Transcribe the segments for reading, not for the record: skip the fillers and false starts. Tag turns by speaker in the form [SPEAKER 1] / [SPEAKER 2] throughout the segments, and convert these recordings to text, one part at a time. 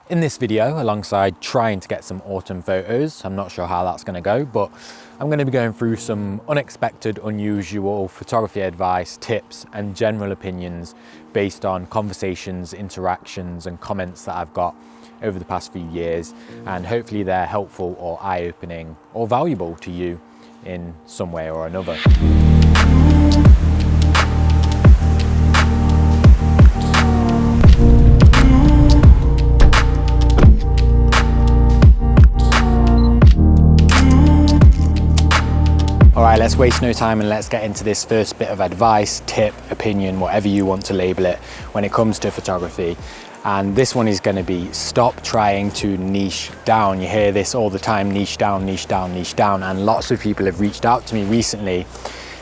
[SPEAKER 1] In this video, alongside trying to get some autumn photos, I'm not sure how that's going to go, but I'm going to be going through some unexpected, unusual photography advice, tips and general opinions based on conversations, interactions and comments that I've got over the past few years, and hopefully they're helpful or eye-opening or valuable to you in some way or another. Alright, let's waste no time and let's get into this first bit of advice, tip, opinion, whatever you want to label it when it comes to photography. And this one is going to be stop trying to niche down. You hear this all the time, niche down, niche down, niche down. And lots of people have reached out to me recently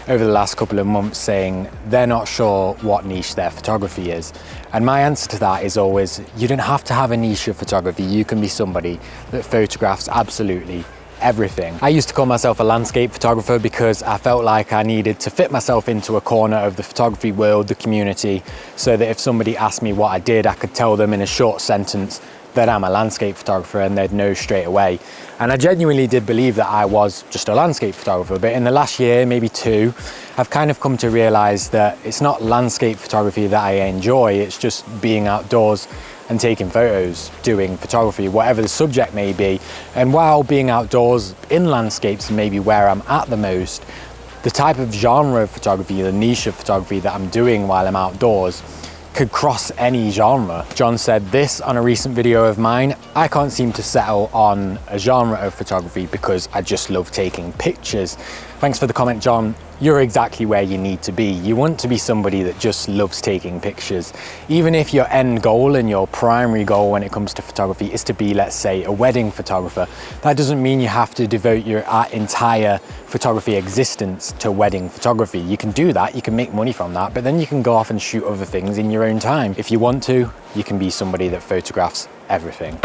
[SPEAKER 1] over the last couple of months saying they're not sure what niche their photography is. And my answer to that is always, you don't have to have a niche of photography. You can be somebody that photographs absolutely everything. I used to call myself a landscape photographer because I felt like I needed to fit myself into a corner of the photography world, the community, so that if somebody asked me what I did, I could tell them in a short sentence that I'm a landscape photographer and they'd know straight away. And I genuinely did believe that I was just a landscape photographer, but in the last year, maybe two, I've kind of come to realize that it's not landscape photography that I enjoy, it's just being outdoors and taking photos, doing photography, whatever the subject may be. And while being outdoors in landscapes may be where I'm at the most, the type of genre of photography, the niche of photography that I'm doing while I'm outdoors could cross any genre. John said this on a recent video of mine, I can't seem to settle on a genre of photography because I just love taking pictures. Thanks for the comment, John. You're exactly where you need to be. You want to be somebody that just loves taking pictures. Even if your end goal and your primary goal when it comes to photography is to be, let's say, a wedding photographer, that doesn't mean you have to devote your entire photography existence to wedding photography. You can do that, you can make money from that, but then you can go off and shoot other things in your own time. If you want to, you can be somebody that photographs everything.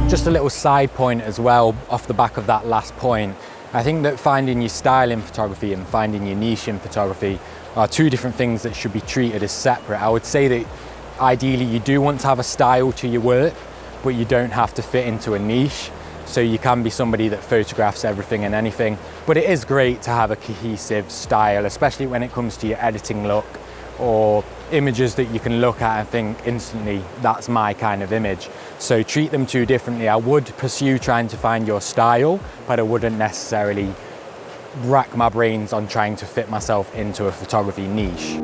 [SPEAKER 1] Just a little side point as well, off the back of that last point. I think that finding your style in photography and finding your niche in photography are two different things that should be treated as separate. I would say that ideally you do want to have a style to your work, but you don't have to fit into a niche. So you can be somebody that photographs everything and anything, but it is great to have a cohesive style, especially when it comes to your editing look or images that you can look at and think instantly, that's my kind of image. So treat them two differently. I would pursue trying to find your style, but I wouldn't necessarily rack my brains on trying to fit myself into a photography niche.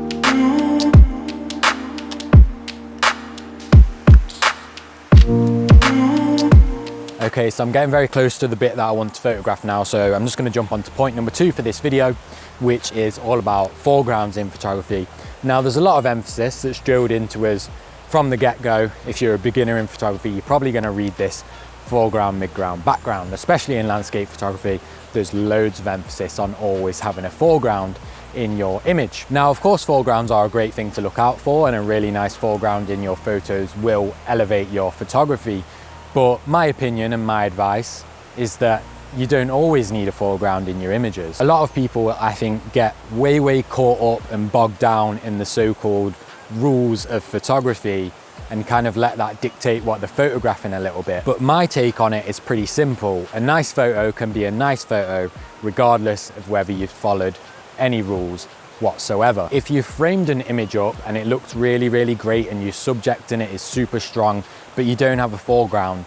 [SPEAKER 1] Okay, so I'm getting very close to the bit that I want to photograph now, so I'm just going to jump on to point number 2 for this video, which is all about foregrounds in photography. Now, there's a lot of emphasis that's drilled into us from the get-go. If you're a beginner in photography, you're probably going to read this foreground, midground, background. Especially in landscape photography, there's loads of emphasis on always having a foreground in your image. Now, of course, foregrounds are a great thing to look out for, and a really nice foreground in your photos will elevate your photography. But my opinion and my advice is that you don't always need a foreground in your images. A lot of people, I think, get way caught up and bogged down in the so-called rules of photography and kind of let that dictate what they're photographing a little bit. But my take on it is pretty simple. A nice photo can be a nice photo regardless of whether you've followed any rules whatsoever. If you framed an image up and it looks really great and your subject in it is super strong, but you don't have a foreground,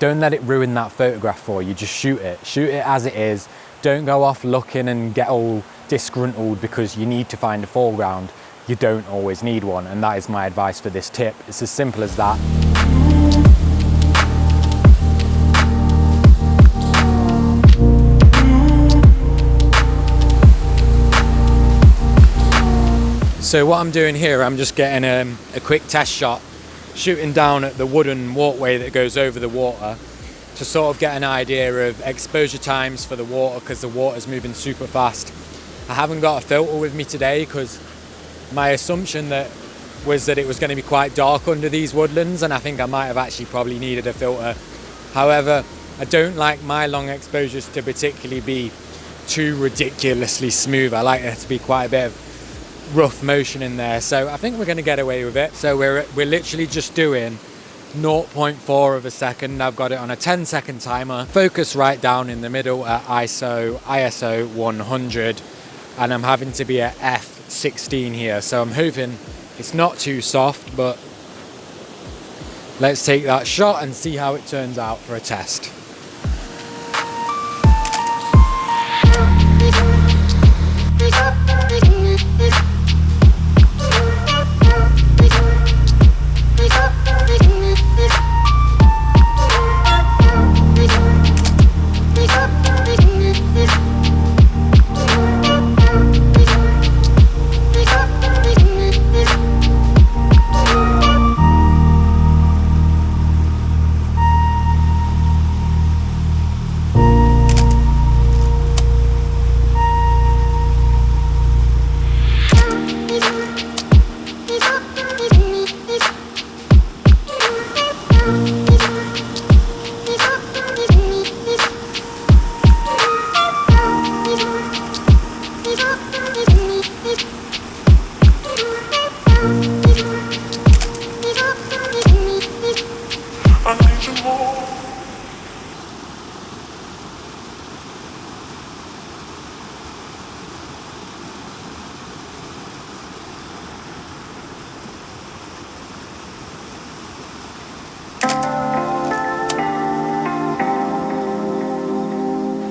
[SPEAKER 1] don't let it ruin that photograph for you. Just shoot it as it is. Don't go off looking and get all disgruntled because you need to find a foreground. You don't always need one, and that is my advice for this tip. It's as simple as that. So what I'm doing here, I'm just getting a quick test shot, shooting down at the wooden walkway that goes over the water to sort of get an idea of exposure times for the water, because the water's moving super fast. I haven't got a filter with me today because my assumption that was that it was going to be quite dark under these woodlands, and I think I might have actually probably needed a filter. However, I don't like my long exposures to particularly be too ridiculously smooth. I like there to be quite a bit of rough motion in there, so I think we're going to get away with it. So we're literally just doing 0.4 of a second. I've got it on a 10-second timer, focus right down in the middle at ISO 100, and I'm having to be at f16 here, so I'm hoping it's not too soft, but let's take that shot and see how it turns out for a test.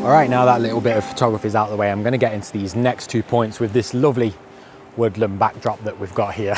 [SPEAKER 1] All right, now that little bit of photography is out of the way, I'm going to get into these next 2 points with this lovely woodland backdrop that we've got here.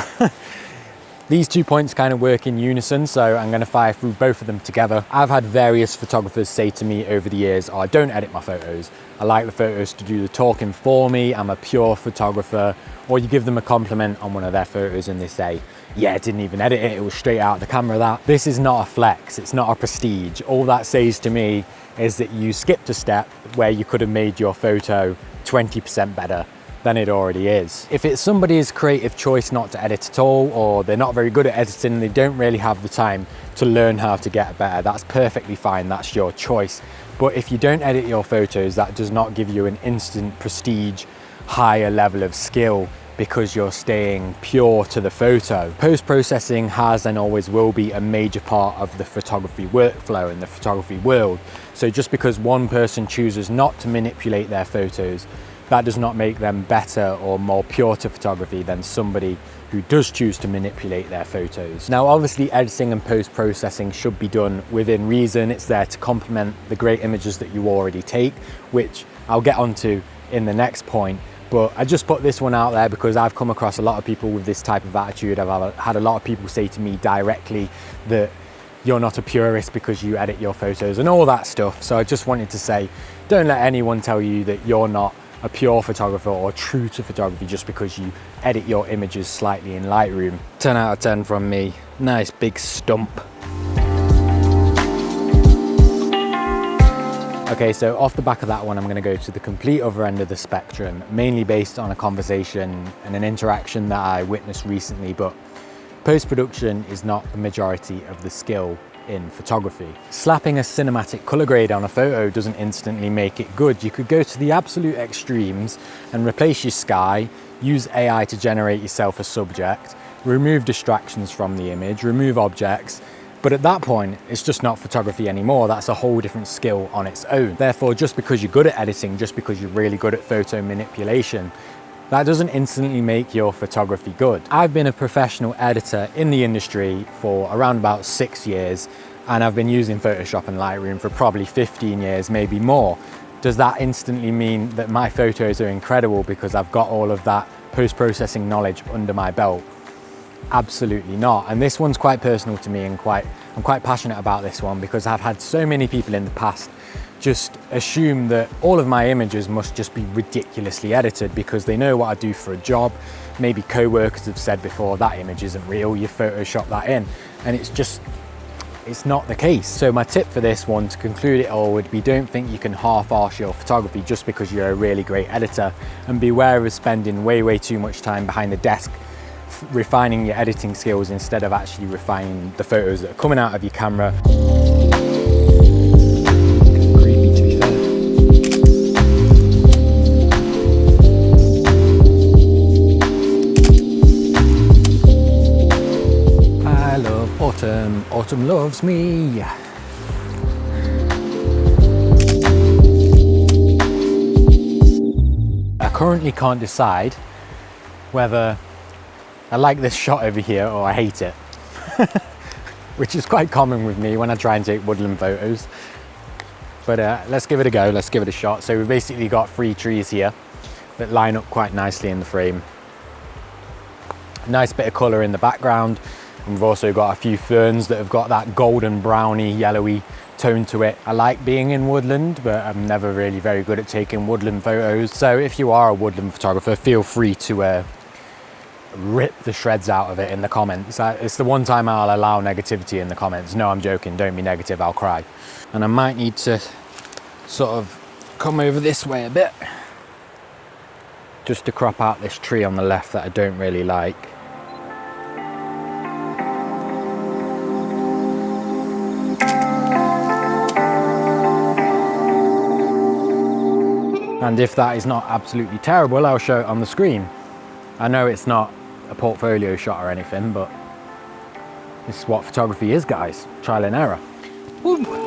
[SPEAKER 1] These 2 points kind of work in unison, so I'm going to fire through both of them together. I've had various photographers say to me over the years, oh, I don't edit my photos. I like the photos to do the talking for me. I'm a pure photographer. Or you give them a compliment on one of their photos and they say, yeah, I didn't even edit it. It was straight out of the camera. That this is not a flex. It's not a prestige. All that says to me is that you skipped a step where you could have made your photo 20% better than it already is. If it's somebody's creative choice not to edit at all, or they're not very good at editing, they don't really have the time to learn how to get better, that's perfectly fine, that's your choice. But if you don't edit your photos, that does not give you an instant prestige, higher level of skill because you're staying pure to the photo. Post-processing has and always will be a major part of the photography workflow in the photography world. So just because one person chooses not to manipulate their photos, that does not make them better or more pure to photography than somebody who does choose to manipulate their photos. Now, obviously editing and post-processing should be done within reason. It's there to complement the great images that you already take, which I'll get onto in the next point. But I just put this one out there because I've come across a lot of people with this type of attitude. I've had a lot of people say to me directly that you're not a purist because you edit your photos and all that stuff. So I just wanted to say, don't let anyone tell you that you're not a pure photographer or true to photography just because you edit your images slightly in Lightroom. 10 out of 10 from me. Nice big stump. Okay, so off the back of that one, I'm going to go to the complete other end of the spectrum, mainly based on a conversation and an interaction that I witnessed recently, but post-production is not the majority of the skill in photography. Slapping a cinematic color grade on a photo doesn't instantly make it good. You could go to the absolute extremes and replace your sky, use AI to generate yourself a subject, remove distractions from the image, remove objects, but at that point, it's just not photography anymore. That's a whole different skill on its own. Therefore, just because you're good at editing, just because you're really good at photo manipulation, that doesn't instantly make your photography good. I've been a professional editor in the industry for around about 6 years, and I've been using Photoshop and Lightroom for probably 15 years, maybe more. Does that instantly mean that my photos are incredible because I've got all of that post-processing knowledge under my belt? Absolutely not. And this one's quite personal to me, and I'm quite passionate about this one because I've had so many people in the past just assume that all of my images must just be ridiculously edited because they know what I do for a job. Maybe co-workers have said before, that image isn't real, you photoshopped that in. And it's not the case. So my tip for this one, to conclude it all, would be don't think you can half-arse your photography just because you're a really great editor, and beware of spending way too much time behind the desk refining your editing skills instead of actually refining the photos that are coming out of your camera. Creepy, to be fair. I love autumn, autumn loves me. I currently can't decide whether I like this shot over here or I hate it, which is quite common with me when I try and take woodland photos. But let's give it a go, let's give it a shot. So we've basically got 3 trees here that line up quite nicely in the frame. Nice bit of colour in the background, and we've also got a few ferns that have got that golden browny yellowy tone to it. I like being in woodland, but I'm never really very good at taking woodland photos. So if you are a woodland photographer, feel free to rip the shreds out of it in the comments. It's the one time I'll allow negativity in the comments. No, I'm joking, don't be negative, I'll cry. And I might need to sort of come over this way a bit just to crop out this tree on the left that I don't really like. And if that is not absolutely terrible, I'll show it on the screen. I know it's not a portfolio shot or anything, but this is what photography is, guys. Trial and error. Woo.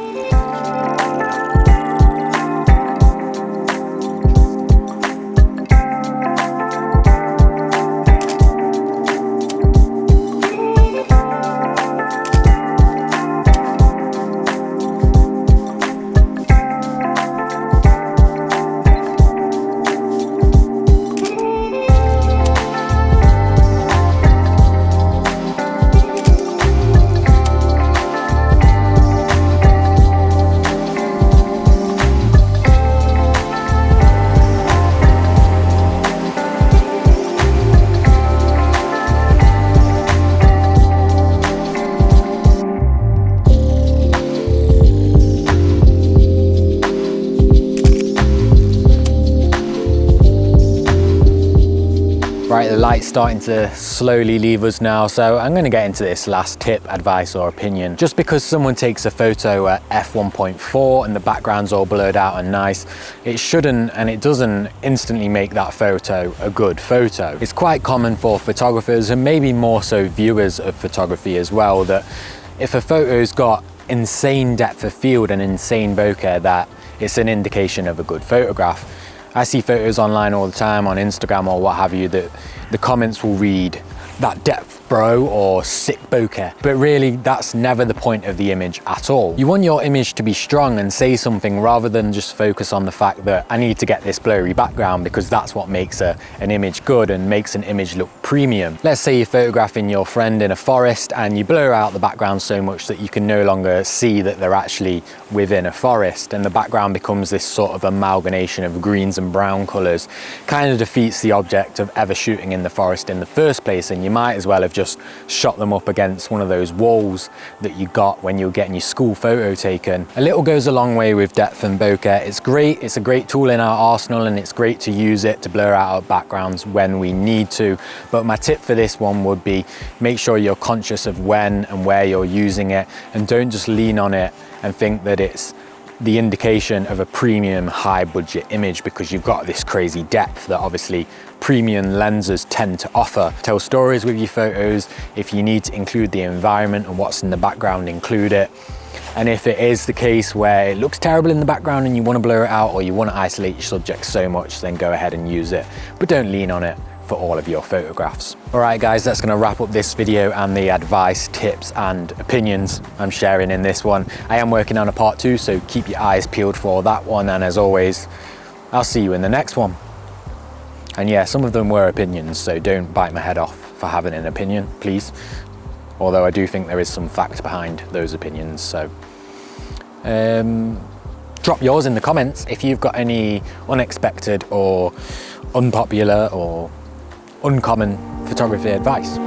[SPEAKER 1] Right, the light's starting to slowly leave us now, so I'm going to get into this last tip, advice or opinion. Just because someone takes a photo at f1.4 and the background's all blurred out and nice, it shouldn't and it doesn't instantly make that photo a good photo. It's quite common for photographers, and maybe more so viewers of photography as well, that if a photo's got insane depth of field and insane bokeh, that it's an indication of a good photograph. I see photos online all the time, on Instagram or what have you, that the comments will read, "That depth, bro," or "sick bokeh." But really, that's never the point of the image at all. You want your image to be strong and say something, rather than just focus on the fact that I need to get this blurry background, because that's what makes an image good and makes an image look premium. Let's say you're photographing your friend in a forest and you blur out the background so much that you can no longer see that they're actually within a forest, and the background becomes this sort of amalgamation of greens and brown colours. Kind of defeats the object of ever shooting in the forest in the first place, and you might as well have just shot them up against one of those walls that you got when you were getting your school photo taken. A little goes a long way with depth and bokeh. It's great, it's a great tool in our arsenal, and it's great to use it to blur out our backgrounds when we need to. But my tip for this one would be, make sure you're conscious of when and where you're using it, and don't just lean on it and think that it's the indication of a premium high budget image because you've got this crazy depth that obviously premium lenses tend to offer. Tell stories with your photos. If you need to include the environment and what's in the background, include it. And if it is the case where it looks terrible in the background and you want to blur it out, or you want to isolate your subject so much, then go ahead and use it, but don't lean on it for all of your photographs. All right guys, that's going to wrap up this video and the advice, tips and opinions I'm sharing in this one. I am working on a part 2, so keep your eyes peeled for that one, and as always, I'll see you in the next one. And yeah, some of them were opinions, so don't bite my head off for having an opinion, please. Although I do think there is some fact behind those opinions, so drop yours in the comments if you've got any unexpected or unpopular or uncommon photography advice.